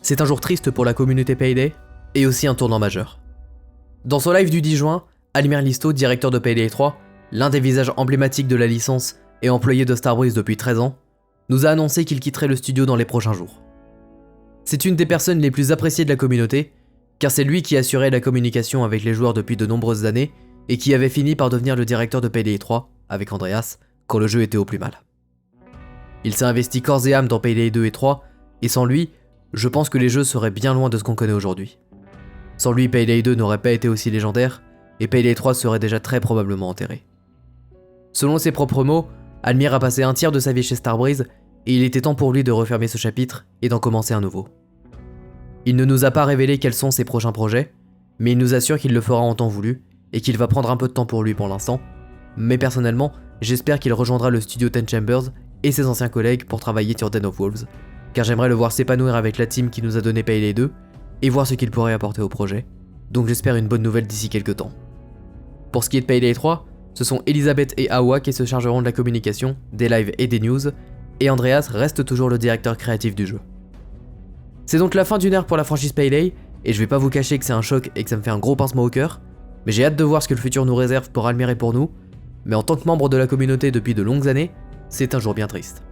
C'est un jour triste pour la communauté Payday, et aussi un tournant majeur. Dans son live du 10 juin, Almir Listo, directeur de Payday 3, l'un des visages emblématiques de la licence et employé de Starbreeze depuis 13 ans, nous a annoncé qu'il quitterait le studio dans les prochains jours. C'est une des personnes les plus appréciées de la communauté, car c'est lui qui assurait la communication avec les joueurs depuis de nombreuses années et qui avait fini par devenir le directeur de Payday 3, avec Andreas, quand le jeu était au plus mal. Il s'est investi corps et âme dans Payday 2 et 3, et sans lui, je pense que les jeux seraient bien loin de ce qu'on connaît aujourd'hui. Sans lui, Payday 2 n'aurait pas été aussi légendaire, et Payday 3 serait déjà très probablement enterré. Selon ses propres mots, Almir a passé un tiers de sa vie chez Starbreeze, et il était temps pour lui de refermer ce chapitre et d'en commencer un nouveau. Il ne nous a pas révélé quels sont ses prochains projets, mais il nous assure qu'il le fera en temps voulu, et qu'il va prendre un peu de temps pour lui pour l'instant, mais personnellement, j'espère qu'il rejoindra le studio Ten Chambers et ses anciens collègues pour travailler sur Den of Wolves, car j'aimerais le voir s'épanouir avec la team qui nous a donné Payday 2, et voir ce qu'il pourrait apporter au projet, donc j'espère une bonne nouvelle d'ici quelques temps. Pour ce qui est de Payday 3, ce sont Elisabeth et Awa qui se chargeront de la communication, des lives et des news, et Andreas reste toujours le directeur créatif du jeu. C'est donc la fin d'une ère pour la franchise Payday, et je vais pas vous cacher que c'est un choc et que ça me fait un gros pincement au cœur, mais j'ai hâte de voir ce que le futur nous réserve pour Almir et pour nous, mais en tant que membre de la communauté depuis de longues années, c'est un jour bien triste.